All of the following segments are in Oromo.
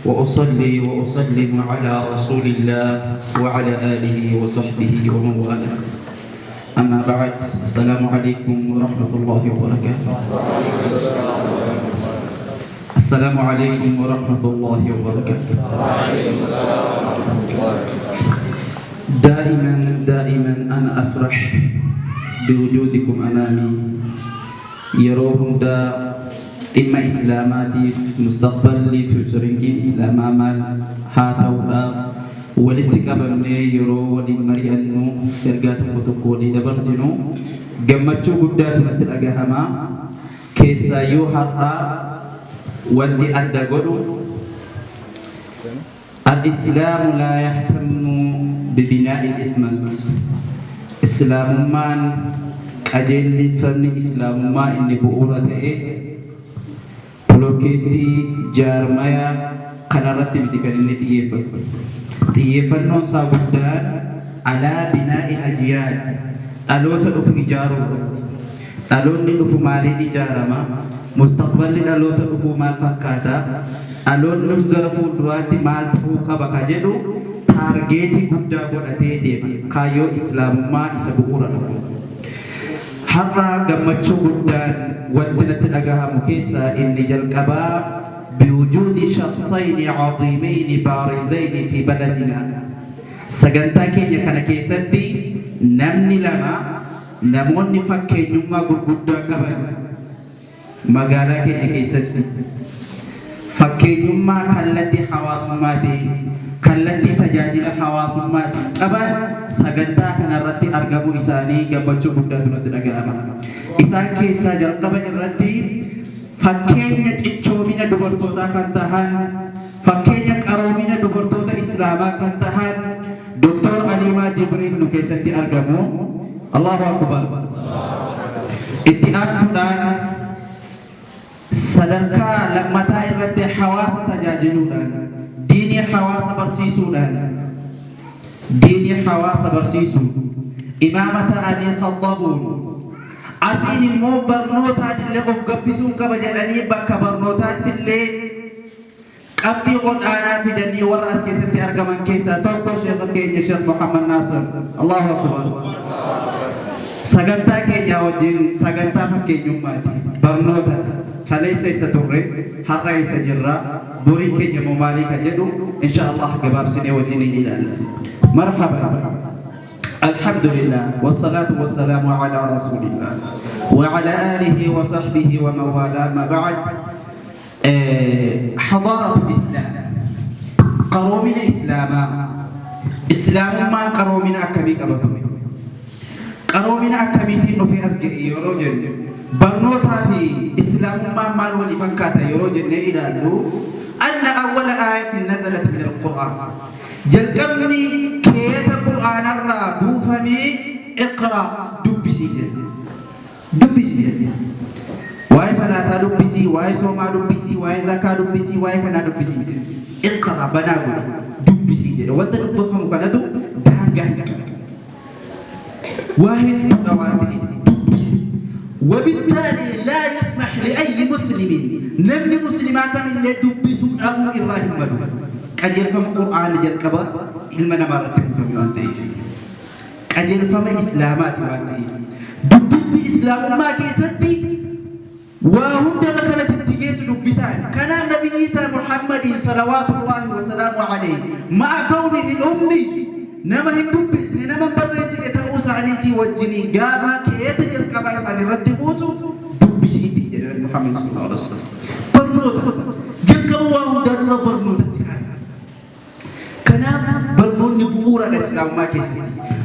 وأصلي وأسلم على رسول الله وعلى آله وصحبه ومن والاه. أما بعد، السلام عليكم ورحمة الله وبركاته. السلام عليكم ورحمة الله وبركاته. دائما أنا أفرح بوجودكم أمامي. يروهم دا إما إسلاماتي مستقبلي في شرنجين إسلام أمال هذا ولا ولتكابني يرو ولمري أنو ترجعت متقولي دبرسينو جمعتشو قدات متلاقيهما كيسا يوحرا ولدي أدى قدو. الإسلام لا يهتم ببناء الإسمنت. إسلام من أجل فمن إسلام ما إني بؤورته بلوكيتي جارمايا كنارتي بديكاليني تيفنون سابدان على بناء الأجيال. ألوت أفو إجارو ألون أفو مالي إجارما مستقبل ألوت أفو مال فكاتا ألون نفقرفو دواتي مال فوقا بكاجدو تارجيتي قدا قدتي ديما كايو إسلام ما إسابقورا حرا قمتشو قدان وانتنت أقاها مكيسا إني جلقبا بوجود شخصين عظيمين بارزين في بلدنا. سجنتا كينيا كان كيستي نمني لما نموني فكي نما قدا كبا مقالا كينيا كيستي فكي نما كالتي حواسماتي كالتي تجاجل حواسماتي كبا سجنتا كان رتي أرقمو إساني قبتشو قدا دونت أقاها إسان كيسا جلقبا الرتي fakkeenya cichoomina dubartootaa kan tahan, fakkeenya qaroomina dubartoota islaamaa kan tahan Dr. Alimaa Jibriil nu keessatti argamu. Allahu akbar. Itti aansuudhaan sadarkaa lammataa irratti hawaasa tajaajiluudhaan, diinii hawaasa barsiisuu imaama ta'anii khattabuun asiin immoo barnootaan illee of gabbisuun qaba jedhanii bakka barnootaatti illee qabxii olaanaa fidanii warra as keessatti argaman keessaa tokko sheekha keenya Sheekh Muhammad Naasir. Allahu akbar. Sagantaa keenya wajjin sagantaa fakkeenyummaati. Barnoota kaleessa isa turre har'a isa jirra. Borii keenya moo maalii kan jedhu inshaallah gabaabsinee wajjin ni ilaalla. Marhaba. الحمد لله والصلاة والسلام على رسول الله وعلى آله وصحبه ومن والاه. ما بعد، حضارة الإسلام قرومنا إسلام ما قرومنا أكمي قبضوا قرومنا أكميتين في أسجئ يروجن برنوتا في إسلام ما مال ولفنكاتا يروجن إلى أن أول آية نزلت من القرآن جلقمني كيت القرآن الرابو فمي اقرأ دبسي واي صلاة دبسي واي صوما دبسي واي زكاة دبسي واي كنا دبسي اقرأ بناغو دبسي وانت دبهم كنتو دانجا واحد دواتي دبسي. وبالتالي لا يسمح لأي مسلم نمني مسلمات من اللي دبسوا أبو إبراهيم مدو قجل فم قرآن جل كبا علم نمارة فم يوانتهي قجل فم إسلامات يوانتهي دبس في إسلام ما كيستي وهم دلقلت التجيس دبسان كان النبي عيسى محمد صلوات الله وسلامه عليه مع كونه الأمي نما هم دبس نما برس لتأوس عنيتي والجنين قاما كيت جل كبا يساني رتبوسو دبسي جل محمد صلى الله عليه وسلم برنوتا جل كوا هم دلقل برنوتا برنون بؤور الإسلام ما كسر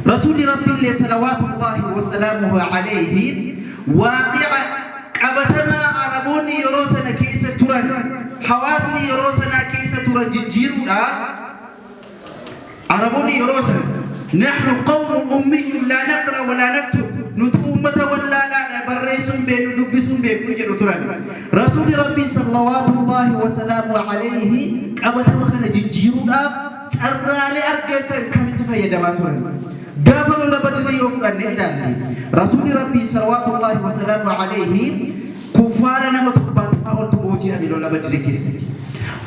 رسول ربي الله صلوات الله وسلامه عليه واقع قبتنا عربوني يروسنا كيسة ترى حواسني يروسنا كيسة ترى جيرونا عربوني يروسنا نحن قوم أمي لا نقرأ ولا نكتب نتومة ولا لا بريسون بين نبسون بين نجر ترى رسول ربي صلوات الله وسلامه عليه قبتنا كان جيرونا أرالي أركتن كم تفيد ما ترى قبل لبدنا يوفرن إلى رسول ربي صلوات الله وسلامه عليه كفارنا متقبات ما أرتبوجي أبي لولا بدري كيسي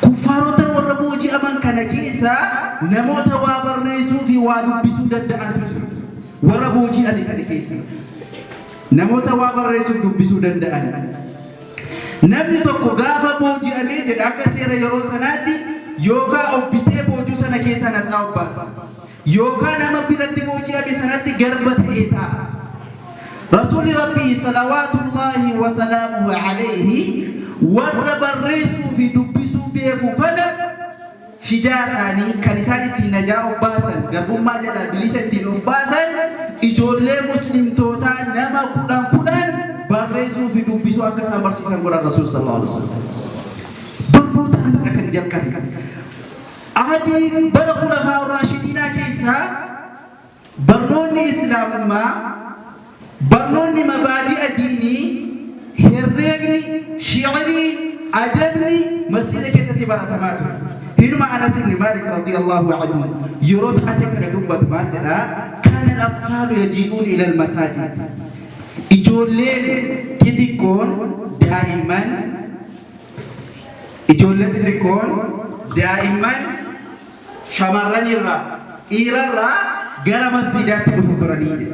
كفارنا وربوجي بوجي أمان كان كيسا نموت وابرنسو في وادبسو دندأن تسو ورا بوجي أني كان كيسا نموت وابرنسو دبسو دندأن نمني توكو غافا بوجي أني جد أكا سيرا يرو سناتي يوكا أو بيتي بوجو سنة كيسا نتاو باسا يوكا نما بلد بوجي أبي سناتي غربت إيتا رسول ربي صلوات الله وسلامه عليه وربرسو في دبسو بيكو كنا فداساني كنيسان النجاة باسا قبل ما جاء بليسة الدين باسا إجولة مسلم توتا نما كودان برسو في دبسو أكسا برسيسا قرآن رسول صلى الله عليه وسلم برموتان أكن جلكن أهدي برخلفاء الراشدين كيسا برنوني إسلام ما برنوني مبادئ ديني هرقني شعري أدبني مسجد كيستي براتمات هنما أنس بن مالك رضي الله عنه يرد أتك ندبت مالنا كان الأطفال يجيئون إلى المساجد إجولين كديكون دائما شمرني الرا إيرا الرا غير مسجدات الفطرانية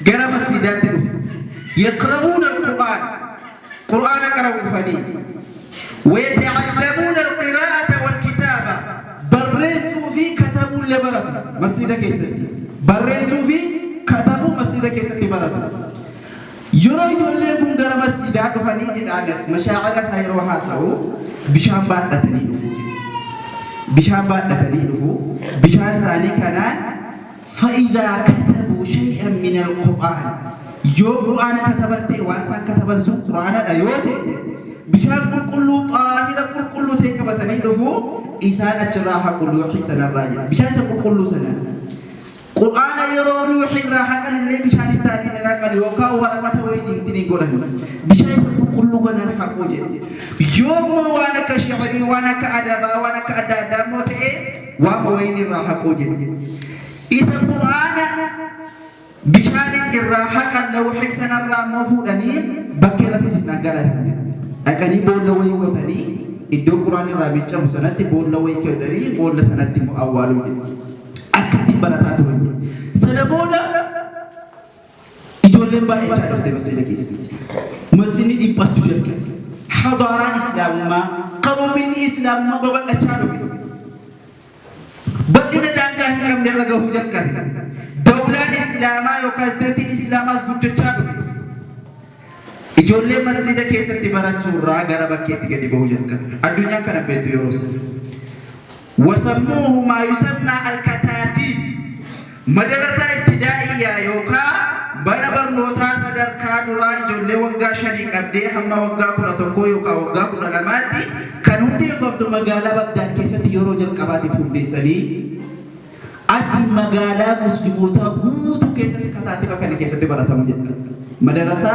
غير مسجدات يقرؤون القرآن قرؤوا فني ويتعلمون القراءة والكتابة برسوا في كتبوا لبرد مسجد كيسد برسوا في كتبوا مسجد كيسد برد يريد لكم غير مسجدات فني جدانس مشاعر سيروها سو بشان بعد تنينه بشان ثاني كنان فإذا كتبوا شيئا من القرآن يو قرآن كتبت وانسان كتبت سو قرآن أيوة بشان كل طاهر كل تكبتني له إنسان أجراها كل حسن الراجع بشان سكل كل سنة قرآن يرون يحرها كان اللي بشان التاني نراك اليوكا ولا متويدين تني قرآن بشان سكل كل قنا الحقوج يوم وانا كشعري وانا كأدبا وانا كأدادا موتئ واموين الراحة قوج إذا القرآن بشان الراحة كان لو حسن الرام مفودني بكرة سنة جلسة أكاني بول لوي وثني إدو قرآن الرابطة مسنة بول لوي كدري بول سنة مؤولو أكاني براتات وجه سنة بولا إجولم با إجارة ده مسألة كيس مسني دي باتوجل كده حضارة الإسلام ما قوم الإسلام ما بابا أجارة بدنا دانجا كم درجة هوجر كده دولة الإسلام يوكاسات الإسلام أزبط أجارة إجولة مسجد كيسة تبارك راغارا بكيت كده بهوجر كده الدنيا كنا بيتو يروس وسموه ما يسمى الكتاتيب مدرسة ابتدائية يوكا بنا برنوتا صدر كانوا إجولة وقا شريك أبدي هم وقا كنا تقوي يوكا وقا كنا لماتي كانوا دي فبتو مقالة بغداد كيسة يروجر كباتي فندي سلي أجل مقالة مسلموتا بوتو كيسة كتاتيب كان كيسة تبارك مجد مدرسة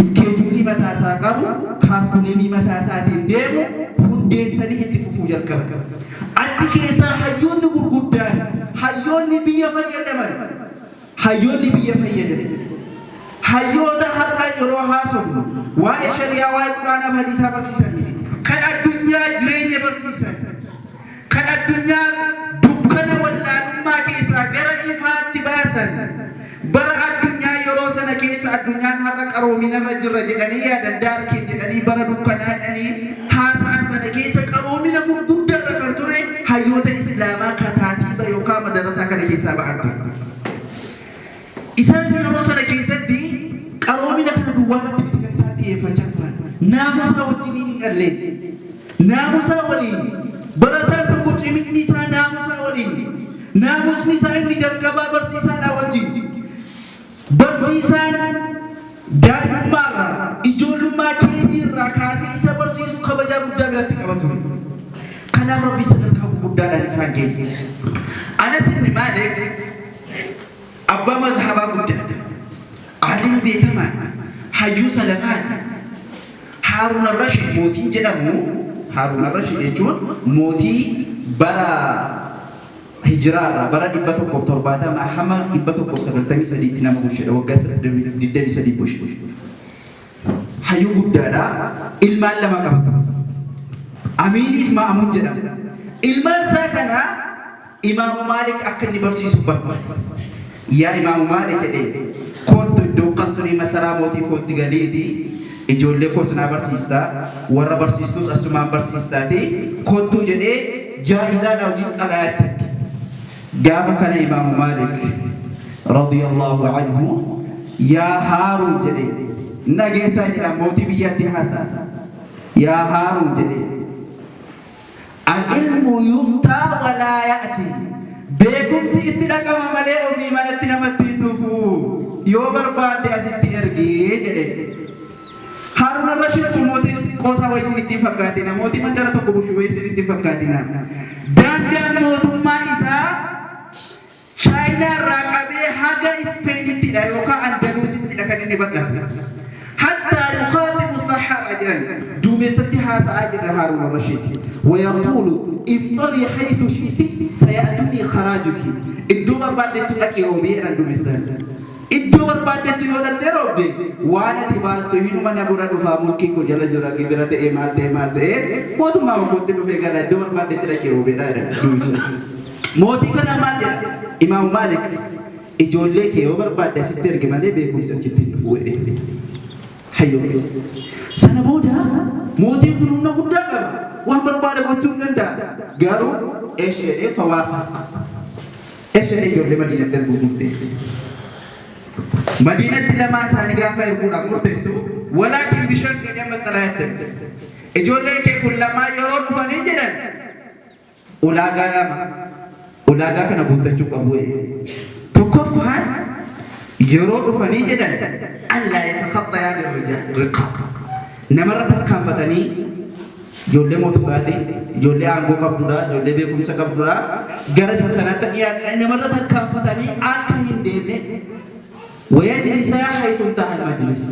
iskeejulii mataa isaa qabu kaarkuleemii mataa isaatiin deemu hundeessanii itti fufuu jalqaba. Achi keessaa hayyoonni gurguddaan hayyoonni biyya fayyadaman hayyoota har'a yeroo haasofnu waa'ee shari'aa waa'ee quraanaa fi hadiisaa barsiisanidha. Kan addunyaa jireenya barsiisan kan addunyaa dukkana wallaalummaa keessaa gara ifaatti baasan bara addunyaa yeroo sana keessa addunyaan har'a qaroomina irra jirra jedhanii yaadan daarkee jedhanii bara dukkanaadhanii haasaan sana keessa qaroomina gurguddaa irra kan ture hayyoota islaamaa kataatiiba yookaan madarasaa kana keessaa ba'an ture. Isaan yeroo sana keessatti qaroomina kana duwwaarratti miti kan isaan xiyyeeffachaa turan naamusaa wajjin hin dhalleen naamusaa waliin barataan tokko ciminni isaa naamusaa waliin naamusni isaa inni jalqabaa barsiisaadhaa wajjin barsiisaan daa'imummaarraa ijoollummaa keetiirraa kaasee isa barsiisu kabajaa guddaa biratti qaba ture. Kanaaf rabbi sadarkaa guddaadhaan isaan ga'e. Anas ibn Maalik abbaa madhabaa guddaadha. Aalima beekamaa hayyuu salafaati. Haaruun ar-Rashid mootiin jedhamu Haaruun ar-Rashid jechuun mootii bara hijraarraa bara 170 hamma 193 nama bulchedha waggaa 23 bulche. Hayyuu guddaadha ilmaan lama qaba. Amiiniif Ma'amuun jedhama. ilmaan isaa kana Imaamu Maalik akka inni barsiisu barbaade. Yaa Imaamu Maalik jedhee kootu iddoo qasrii masaraa mootii kootti galiiti ijoollee koos naa barsiistaa warra barsiistus asumaan barsiistaati kootu jedhee jaa'izaa na wajjin xalayaatti. Gaafa kana Imaamu Maalik radiyallahu anhu yaa Haaruun jedhee nageessaa jedha mootii biyyatti haasaa. yaa Haaruun jedhee al-ilmu yu'taa walaa ya'tii beekumsi itti dhaqama malee ofii manatti namatti hin dhufu yoo barbaadde asitti ergee jedhe. Haaruun ar-Rashiid mootii qoosaa wayii isinitti hin fakkaatina mootii mandara tokko bushuu wayii isinitti hin fakkaatina. Daangaan mootummaa isaa Chaayinaa irraa qabee haga Ispeenittidha yookaan Andaluusittidha kan inni bal'atu. Hattaa yuqaatibu sahaaba jiran duumessatti haasa'aa jira Haaruun ar-Rashiid. ويقول ابطلي حيث شئت سيأتوني خراجك الدور بعد تلاقي روبي عند مثال الدور بعد تيودا تروبي وانا تباس تهين من أبو رادو فامولكي كجلا جلا كبيرة إمات موت ما هو موت في كذا الدور بعد تلاقي روبي لا موتي كنا ماذا إمام مالك إجولة كيوبر بعد ستير كمان بيكون سكتين هو حيو كيس سنبودا موتي كلنا قدامه وهم برباد وجود ندا قالوا إيش اللي فوافق إيش اللي يقول لمدينة المقدس مدينة لما سانيجا فيربون أمورتسو ولكن بشرط كذا مسألة يقول لك كلما يرون فنيجنا أولاغا كنا بنتشوك أبوه تكفر يرون فنيجنا ألا يتخطى يعني الرقاب نمرة كم فتني Jolle mototaati, jolle aangoo qabdudha, jolle beekumsa qabdudha. Gara sanatti dhiyaatan namarra tarkaanfatanii akka hin deemne wayajlisa haythu intaha al-majlis.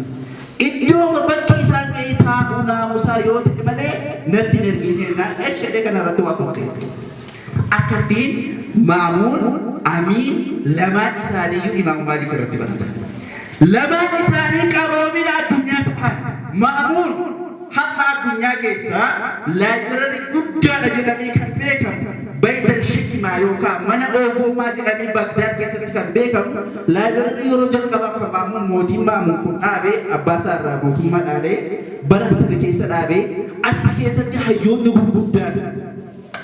Iddoo bakki isaan ga'ee taa'uu naamusaa yoo ta'e malee natti hin ergine ishee kanarratti waa fokkee. Akkattiin Maamuun, Amiin lamaan isaaniiyyuu Imaamu Maalik irratti baratan. Lamaan isaanii qaroomina addunyaa ta'an Maamuun حتى الدنيا كيسا لا يدري كُدّا لجلبي كان بيكم بيت الحكمة يوكا من أوهو ما جلبي بغداد كيسا كان بيكم لا يدري رجل كبا فمامون موتي مامون كن آبي أباسا رابو كمان آلي براسل كيسا آبي أتي كيسا دي حيوم نقول كُدّا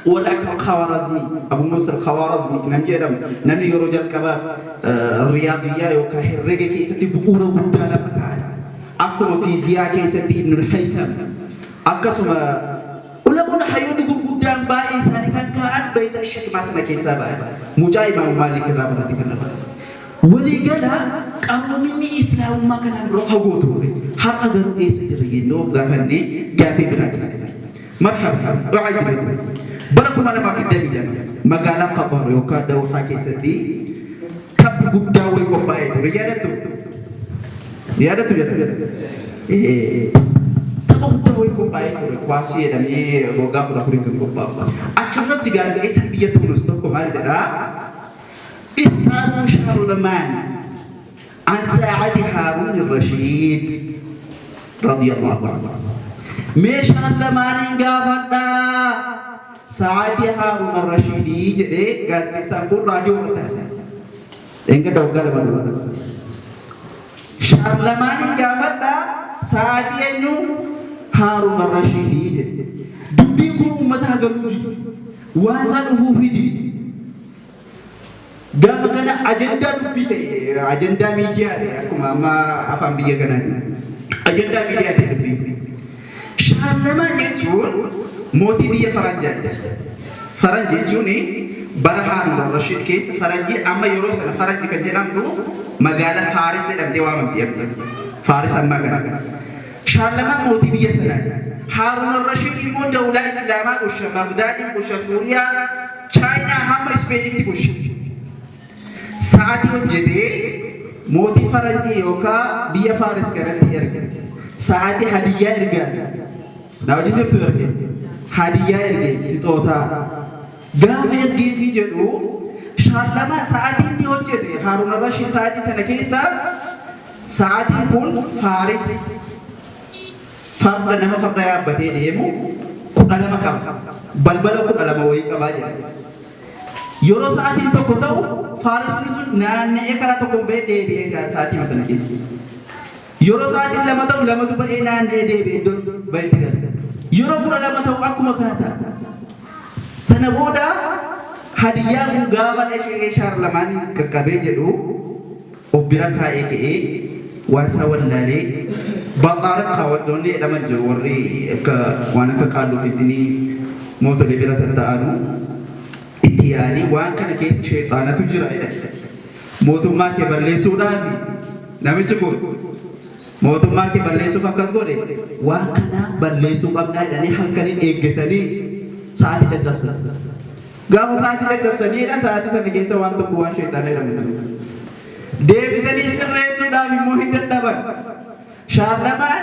ولكن خوارزمي أبو موسى الخوارزمي نمجرم نمي رجل كبا الرياضية يوكا هرقي كيسا دي بقورة كُدّا لبكاي أكما فيزياء كيسا ابن الحيثم أكسما أولئك حيون يقول قدام باء إنسان كان بيت الحكمة سنة كيسا باء مجايب أو مالك الرابطة كنا ولقنا قالوا مني إسلام ما كان روح قوته هل أقدروا إيس جريين نوب غافني غافي براكس مرحبا أعجبكم بركم أنا ما كنت دمي مقالا قبر يوكا دوحا كيسا دي كم قداوي قبائد رجالته ya ada tuh tahu tahu ikut baik tuh kuasi dan ini boga pun aku ikut bapak. Acara tiga hari saya dia tulus tuh kemarin ada Islam Syarulaman An-Sa'adi Harun Ar-Rashiid radhiyallahu anhu. Syarulaman ingafada Sa'adi Harun Ar-Rashiid jadi gas disambut radio atas. Enggak dogal mana. Syarulaman ingafada Sa'adi enu Harun Ar-Rashiid jadi. Dubbi kun umat hagamu wasan ufufidi. Gak kena agenda dubbi teh, agenda media deh. Aku mama afam biya kena agenda media teh dubbi. Syarulaman jechuun mootii biyya Faranjaa. Faranji jechuun bara Harun Ar-Rashiid keessa Faranji amma yeroo sana Faranji kan jedhamtu magaalaa Faaris jedhamtee waamamti amma. Faaris amma kana. Syarulaman mootii biyya sanaa. Harun Ar-Rashiid immoo dawlaa Islaamaa bulcha Bagdaadii bulcha Suuriyaa Chaayinaa hamma Ispeenitti bulcha. Sa'aatii hojjetee mootii Faranjii yookaan biyya Faaris kanatti erga. Sa'aatii hadiyyaa ergaa. Na wajjin jirtu erge. Hadiyyaa erge sixootaa. Gaafa ergeefii jedhu Syarulaman sa'aatii inni hojjete Harun Ar-Rashiid sa'aatii sana keessa sa'aatiin kun Faaris farda nama farda yaabbatee deemu kudalama qaba balbala kudalama wayii qabaa jedha yeroo sa'aatiin tokko ta'u faaresni sun naanna'ee karaa tokkoon ba'ee deebi'ee sa'aatii sana keessa yeroo sa'aatiin lama ta'u lamatu ba'ee naanna'ee deebi'ee iddoo bahetti gala yeroo 12 ta'u akkuma kana ta'a sana booda hadiyyaa kun gaafa dhashee shaarlamaan qaqqabee jedhu obbira kaa'ee ka'ee waasaa wallaalee baqaara kaawwaddoonni jedhaman jiru warri akka waan akka qaalluufiitinii mootolee bira tatta'anu itti yaanii waan kana keessa sheexaanatu jira jedha mootummaa kee balleessuudhaaf namichi kun mootummaa kee balleessuuf akkas godhe waan kana balleessuu qabnaa jedhanii halkaniin eeggatanii sa'aatii caccabsan gaafa sa'aatii caccabsaniidha sa'aatii sana keessa waan tokko waan sheexaana jedhamu deebisanii sirreessuudhaaf immoo hin dadhaban shaarlamaan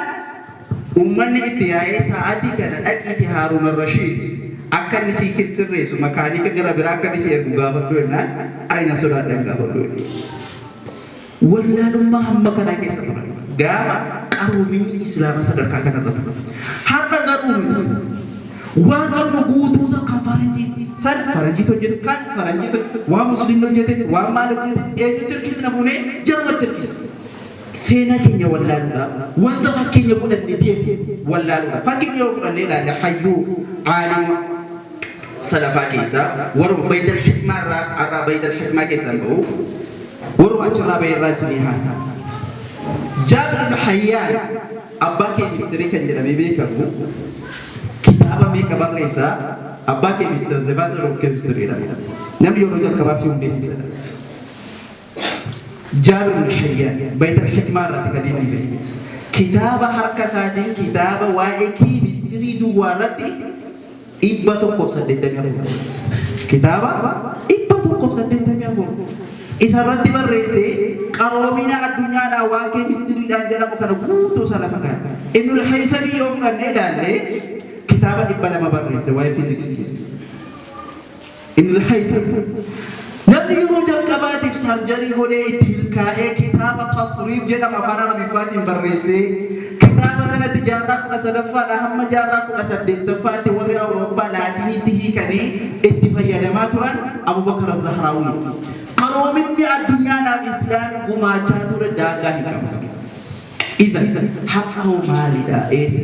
uummanni itti yaa'ee sa'aatii kana dhaqiiti Haaruun Rashiid akka inni sii sirreessu makaanika gara biraa akka inni si ergu gaafadhu jennaan ayna sodaadhaan gaafadhu wallaalummaa hamma kanaa keessa turan gaafa qaroominni islaama sadarkaa kanarra turan har'a garuu miti waan qabnu guutuusa kan faranjiitu hojjetu kan faranjiitu waan musliimni hojjete waan maal hojjete eenyutu hirkisna fuunee jarumatti hirkisa seenaa keenya wallaaluudhaaf wanta fakkeenya fudhanne deemu wallaaluudhaaf fakkeenya yoo fudhannee ilaalle hayyuu aalima salafaa keessaa warra baydal hikmaa irraa baydal hikmaa keessaa ba'u warra achirraa bayirraa isinii haasaa Jaabir ibn Hayyaan abbaa kee mistirii kan jedhamee beekamu kitaaba meeqa barreessaa abbaa kee Mr. The Master of Chemistry namni yeroo jalqabaaf hundeessisadha Jaabir ibn Hayyaan Baytul Hikmaa irratti kan inni bahe kitaaba harka isaatiin kitaaba waa'ee keemistirii duwwaa irratti 184 kitaaba 184 isa irratti barreessee qaroomina addunyaadhaa waan keemistiriidhaan jedhamu kana guutuu salafa kana Ibnul Haythami yoo fudhannee ilaalle kitaaba 200 barreesse waa'ee fiiziksii Ibnul Haythami namni yeroo jalqabaatiif sarjarii godhee itti milkaa'ee kitaaba tasriif jedhama afaan arabiffaatiin barreessee kitaaba sanatti jaarraa 13ffaadhaa hamma jaarraa 18ffaatti warri awurooppaa laatiniitti hiikanii itti fayyadamaa turan Abubakar Az-Zahraawii qaroominni addunyaadhaaf islaamii gumaachaa ture daangaa hin qabu idan har'oo maalidha eessa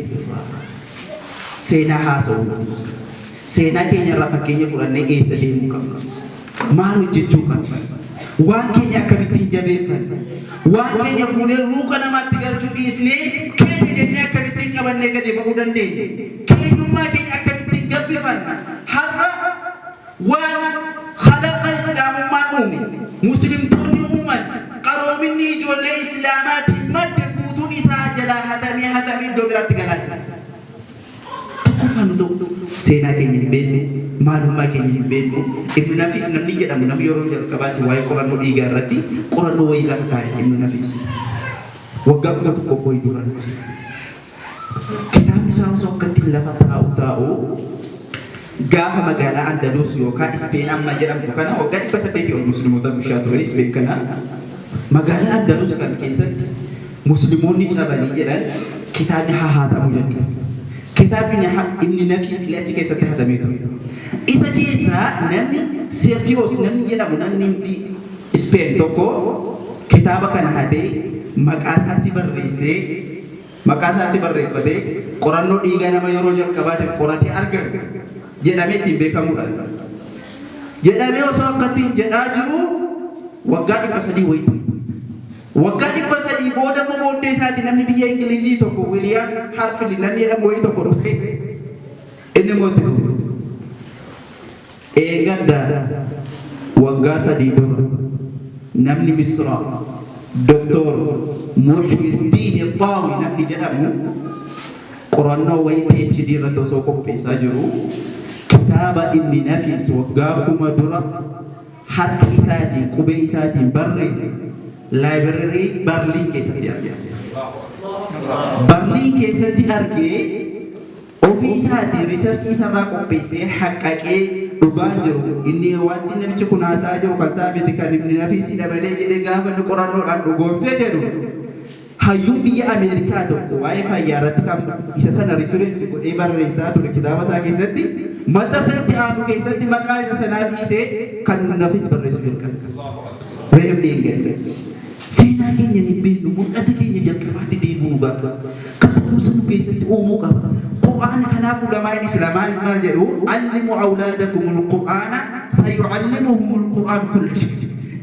seenaa haasa'uuti seenaa keenya irraa fakkeenya fudhannee eessa deemuu qabna maal hojjechuu qabna waan keenya akkamittiin jabeeffanna waan keenya fuunee ruuqa namaatti galchuu dhiisnee keenya jennee akkamittiin qabannee gadi ba'uu dandeenya keenyummaa keenya akkamittiin gabbifanna har'a waan khalaqa islaamummaan uume muslimtoonni uuman qaroominni ijoollee islaamaatiin madde guutuun isaa jalaa hatamee iddoo biraatti galaa jira seenaa keenya hin beekne maalummaa keenya hin beekne Ibnu Nafiis namni jedhamu namni yeroo jalqabaatti waa'ee qorannoo dhiigaa irratti qorannoo wayii lafa kaa'e Ibnu Nafiis waggaa 11 wayii dura kitaabni isaa osoo akkatti lafa taa'u gaafa magaalaa Andalus yookaan Ispeen amma jedhamtu kana waggaa 800 ol musliimoota bulchaa ture Ispeen kana magaalaa Andalus kan keessatti musliimoonni cabanii jedhan kitaabni haatamu jechuudha kitaabni Ibnu Nafiis illee achi keessatti hatamee ture isa keessaa namni Sergios namni jedhamu namni Ispeen tokko kitaaba kana hatee maqaa isaatti barreeffatee qorannoo dhiigaa nama yeroo jalqabaatiif qoratee argame jedhamee ittiin beekamudha jedhamee osoo akkattiin jedhaa jiru waggaa 300 wayitu waggaa 300 booda booddee isaatti namni biyya Ingilizii tokko William Harfili namni jedhamu wayii tokko dhufe inni mootii dhufe eegaddaa waggaa 3 dura namni Misra Dr. Muhyiddin Taawi namni jedhamu qorannoo wayii PhD irratti osoo qopheessaa jiru kitaaba Ibnu Nafiis waggaa 1000 dura harka isaatiin qubee isaatiin barreesse laayibrarii Barliin keessatti argame. Barliin keessatti argee ofii isaatiin riisarchii isarraa qopheessee haqqaqee dhugaan jiru inni wanti namichi kun haasaa jiru kan saafete kan Ibnu Nafiis dabalee jedhee gaafa inni qorannoodhaan dhugoomsee jedhu hayyuun biyya Ameerikaa tokko waa'ee fayyaarratti kan isa sana riferensi godhee barreessaa ture kitaaba isaa keessatti mata isaatti aanu keessatti maqaa isa sanaa dhiisee kan nafis barreessuu jalqabe. Reef deengedde. Seenaa keenya hin beeknu mul'ata keenya jalqabaatti deemuu qaba. Kan kuusa nu keessatti uumuu qaba. Qur'aana kanaaf ulamaan islaamaa maal jedhu allimu awlaadakumul qur'aana sayu'allimuhumul qur'aan kulla shay.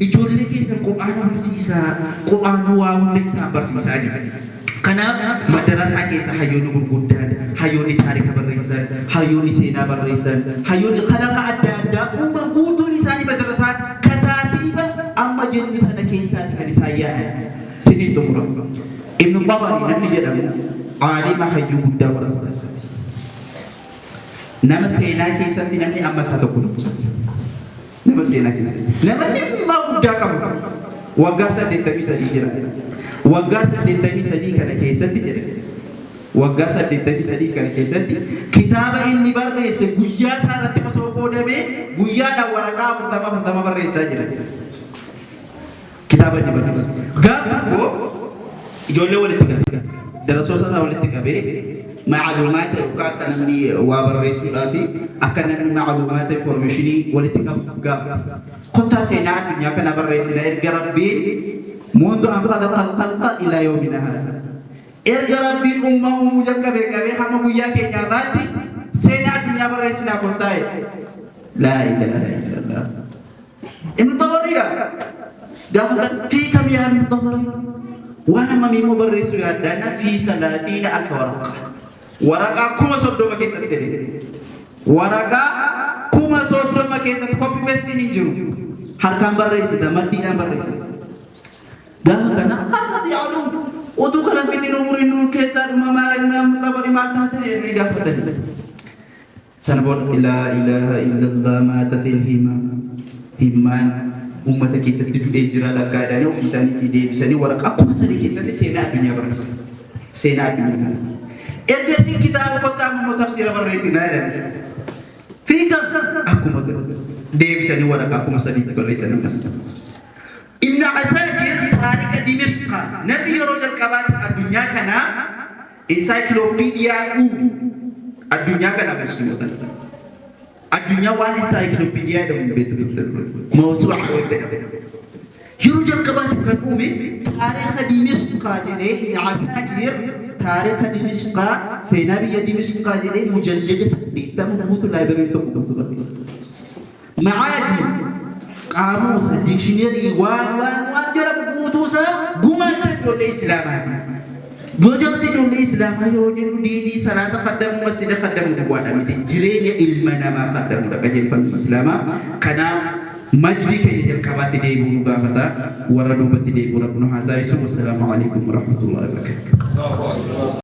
Ijoollee keessan qur'aana barsiisaa, qur'aana waa hunda isaan barsiisaa jira. Kanaaf madarasaa keessa hayyoonni gurguddaan, hayyoonni taarika barreessan, hayyoonni seenaa barreessan, hayyoonni kalaqa adda addaa uuman guutuun isaanii madarasaa kataatiiba amma jennu sana keessaatti kan isaan yaa'an. Sinii xumura. Ibnu Tabari namni jedhamu aalima hayyuu guddaa warasaati. Nama seenaa keessatti namni amma isa tokko dubbatu. Nama seenaa keessatti. Nama dhimma guddaa qabu. Waggaa 83 jira. Waggaa 83 kana keessatti jira. Waggaa 83 kana keessatti kitaaba inni barreesse guyyaa isaa irratti osoo qoodamee guyyaadhaan waraqaa 40 barreessaa jira. Kitaaba inni barreesse. Gaafa tokko ijoollee walitti qabee darasoota isaa walitti qabee macluumaata yookaan akka namni waa barreessuudhaa fi akka namni macluumaata informationii walitti qabuuf gaafa. Kottaa seenaa addunyaa kana barreessina erga rabbiin mundu an khalaqa al-khalqa ila yawmina hada. Erga rabbiin uumuu jalqabee qabee hamma guyyaa keenyaa irratti seenaa addunyaa barreessinaa kottaa laa ilaaha illallah. Ibnu Tabariidha. Gaafa fi kam yaa Ibnu Tabari? Waan amma miimmoo barreessuu yaaddaana fi 30,000 waraqa. Waraqaa 30,000 keessatti jedhee. Waraqaa 30,000 keessatti copy paste hin jiru. Harkaan barreessita, maddiidhaan barreessita. Gaafa kana haala yaaluun utuu kana fidin umuriin nuun keessaa dhumamaa Ibnu Tabari maal taatan jedhanii gaafatanii. Sana booda laa ilaaha illallah maatatil himmaan ummata keessatti du'ee jira lakkaadhaanii ofii isaaniitti deebisanii waraqaa akkuma sadii keessatti seenaa addunyaa barreessan. Seenaa addunyaa. Ergasii kitaaba kottaa immoo tafsiira barreessinaa jedhan. Fiikam akkuma deebisanii waraqaa akkuma sadiitti barreessanii barreessan. Ibn Asakir taarika Dimishqa namni yeroo jalqabaatti addunyaa kana ensaayikiloopiidiyaa addunyaa kana musliimota. Addunyaa waan ensaayikiloopiidiyaa jedhamu beektu mawsuuca wayita yeroo jalqabaatti kan uume taarika Dimishqa jedhee Ibn Asakir taarika Dimishqa seenaa biyya Dimishqa jedhee mujallada 80 guutuu laayibireerii tokko guutuu barreessa. Macaajib قاموس ديكشنري وان جرب بوتوسا غمانت يقول الاسلام بوجبت يقول الاسلام يوجد ديني صلاه قدم مسجد قدم بوادا من جرين علمنا ما قدم كجن فن الاسلام كان مجلي كجن كبات دي بوغا فتا وردوبت دي ربنا هذا والسلام عليكم ورحمه الله وبركاته